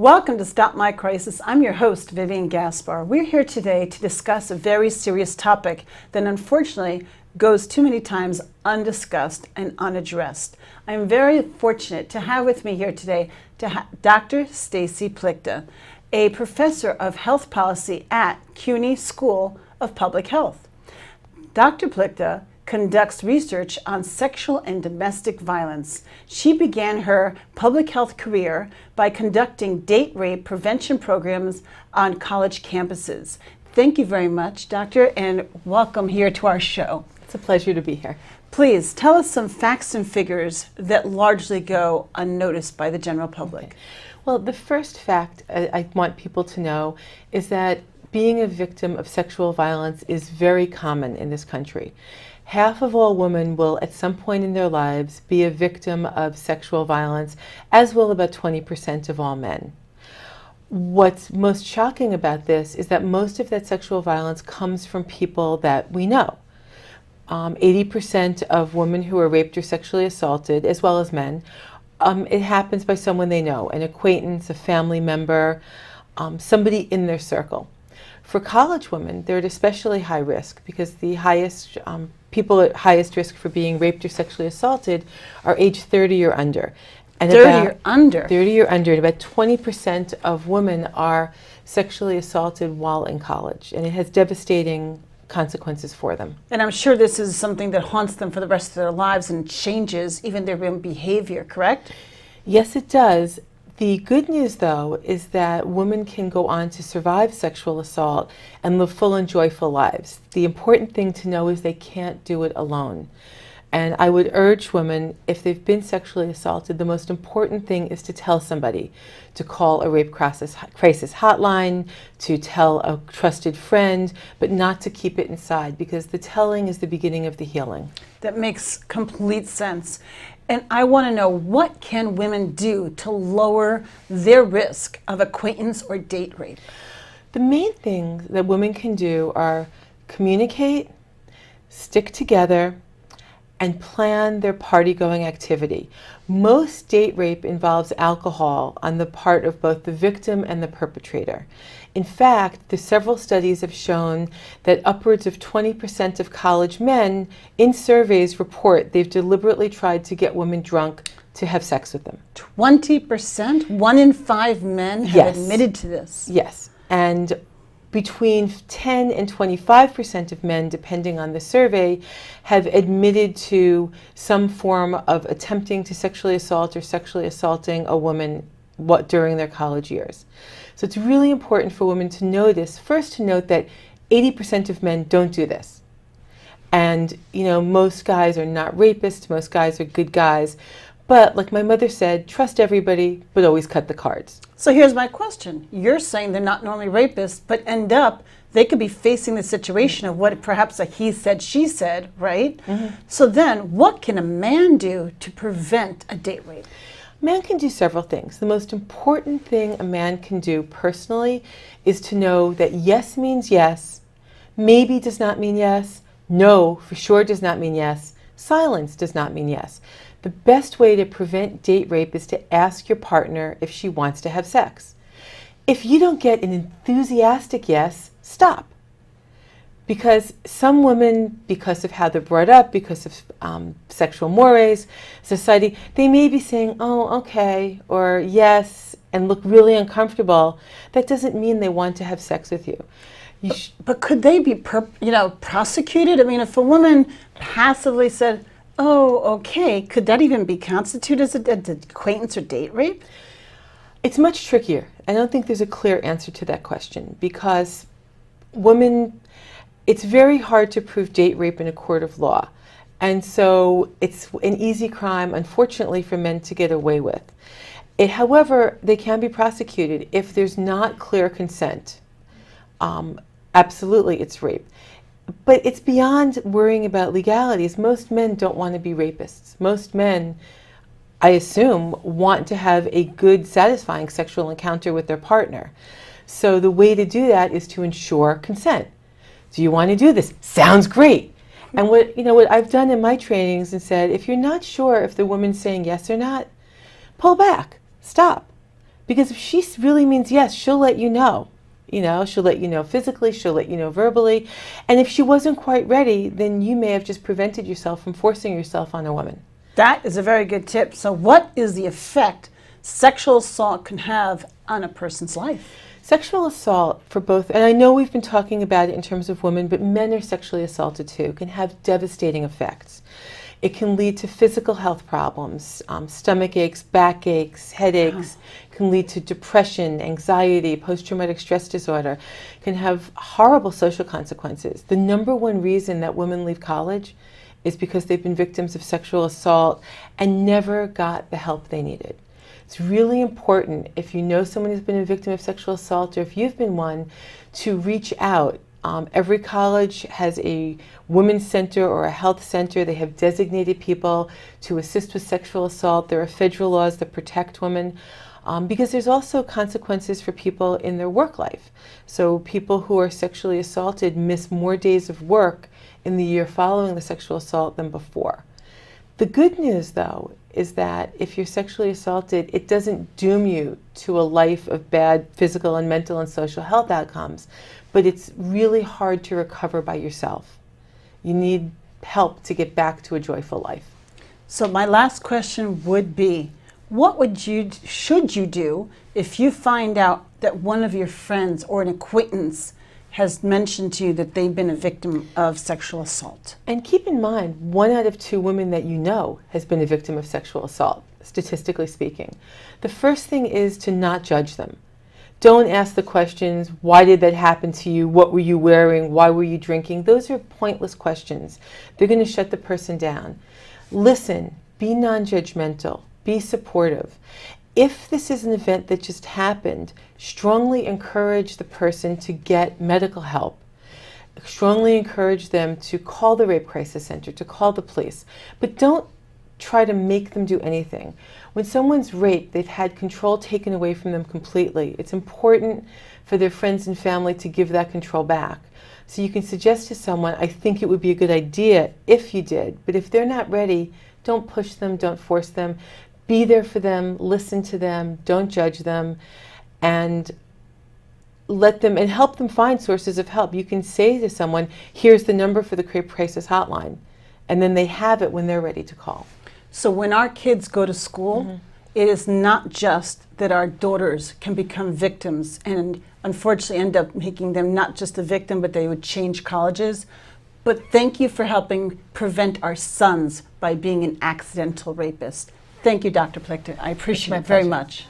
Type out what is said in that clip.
Welcome to Stop My Crisis. I'm your host, Vivian Gaspar. We're here today to discuss a very serious topic that unfortunately goes too many times undiscussed and unaddressed. I'm very fortunate to have with me here today Dr. Stacey Plichta, a professor of health policy at CUNY School of Public Health. Dr. Plichta conducts research on sexual and domestic violence. She began her public health career by conducting date rape prevention programs on college campuses. Thank you very much, Doctor, and welcome here to our show. It's a pleasure to be here. Please tell us some facts and figures that largely go unnoticed by the general public. Okay. Well, the first fact I want people to know is that being a victim of sexual violence is very common in this country. Half of all women will, at some point in their lives, be a victim of sexual violence, as will about 20% of all men. What's most shocking about this is that most of that sexual violence comes from people that we know. 80% of women who are raped or sexually assaulted, as well as men, it happens by someone they know, an acquaintance, a family member, somebody in their circle. For college women, they're at especially high risk because the highest people at highest risk for being raped or sexually assaulted are age 30 or under. And 30 or under? 30 or under. And about 20% of women are sexually assaulted while in college. And it has devastating consequences for them. And I'm sure this is something that haunts them for the rest of their lives and changes even their own behavior, correct? Yes, it does. The good news, though, is that women can go on to survive sexual assault and live full and joyful lives. The important thing to know is they can't do it alone. And I would urge women, if they've been sexually assaulted, the most important thing is to tell somebody, to call a rape crisis hotline, to tell a trusted friend, but not to keep it inside, because the telling is the beginning of the healing. That makes complete sense. And I want to know, what can women do to lower their risk of acquaintance or date rape? The main things that women can do are communicate, stick together, and plan their party-going activity. Most date rape involves alcohol on the part of both the victim and the perpetrator. In fact, the several studies have shown that upwards of 20% of college men in surveys report they've deliberately tried to get women drunk to have sex with them. 20%? 1 in 5 men have admitted to this? Yes. And between 10 and 25% of men, depending on the survey, have admitted to some form of attempting to sexually assault or sexually assaulting a woman during their college years. So it's really important for women to know this. First, to note that 80% of men don't do this. And, most guys are not rapists, most guys are good guys. But like my mother said, trust everybody, but always cut the cards. So here's my question. You're saying they're not normally rapists, but they could be facing the situation of what perhaps a he said, she said, right? Mm-hmm. So then what can a man do to prevent a date rape? A man can do several things. The most important thing a man can do personally is to know that yes means yes, maybe does not mean yes, no for sure does not mean yes, silence does not mean yes. The best way to prevent date rape is to ask your partner if she wants to have sex. If you don't get an enthusiastic yes, stop. Because some women, because of how they're brought up, because of sexual mores, society, they may be saying, oh, okay, or yes, and look really uncomfortable. That doesn't mean they want to have sex with you. But could they be prosecuted? I mean, if a woman passively said, oh, okay, could that even be constituted as an acquaintance or date rape? It's much trickier. I don't think there's a clear answer to that question because it's very hard to prove date rape in a court of law. And so it's an easy crime, unfortunately, for men to get away with. However, they can be prosecuted if there's not clear consent. Absolutely, it's rape. But it's beyond worrying about legalities. Most men don't want to be rapists. Most men, I assume, want to have a good, satisfying sexual encounter with their partner. So the way to do that is to ensure consent. Do you want to do this? Sounds great. And what I've done in my trainings and said, if you're not sure if the woman's saying yes or not, pull back, stop. Because if she really means yes, she'll let you know. She'll let you know physically, she'll let you know verbally. And if she wasn't quite ready, then you may have just prevented yourself from forcing yourself on a woman. That is a very good tip. So what is the effect sexual assault can have on a person's life? Sexual assault for both, and I know we've been talking about it in terms of women, but men are sexually assaulted too, can have devastating effects. It can lead to physical health problems, stomach aches, back aches, headaches, can lead to depression, anxiety, post-traumatic stress disorder, can have horrible social consequences. The number one reason that women leave college is because they've been victims of sexual assault and never got the help they needed. It's really important, if you know someone who's been a victim of sexual assault or if you've been one, to reach out. Every college has a women's center or a health center. They have designated people to assist with sexual assault. There are federal laws that protect women because there's also consequences for people in their work life. So people who are sexually assaulted miss more days of work in the year following the sexual assault than before. The good news, though, is that if you're sexually assaulted, it doesn't doom you to a life of bad physical and mental and social health outcomes, but it's really hard to recover by yourself. You need help to get back to a joyful life. So my last question would be, should you do if you find out that one of your friends or an acquaintance has mentioned to you that they've been a victim of sexual assault? And keep in mind, 1 out of 2 women that you know has been a victim of sexual assault, statistically speaking. The first thing is to not judge them. Don't ask the questions, why did that happen to you? What were you wearing? Why were you drinking? Those are pointless questions. They're going to shut the person down. Listen, be non-judgmental, be supportive. If this is an event that just happened, strongly encourage the person to get medical help. Strongly encourage them to call the Rape Crisis Center, to call the police. But don't try to make them do anything. When someone's raped, they've had control taken away from them completely. It's important for their friends and family to give that control back. So you can suggest to someone, I think it would be a good idea if you did. But if they're not ready, don't push them, don't force them. Be there for them, listen to them, don't judge them, and let them and help them find sources of help. You can say to someone, here's the number for the Rape Crisis Hotline, and then they have it when they're ready to call. So when our kids go to school, it is not just that our daughters can become victims and unfortunately end up making them not just a victim, but they would change colleges. But thank you for helping prevent our sons by being an accidental rapist. Thank you, Dr. Plichta. I appreciate it very much.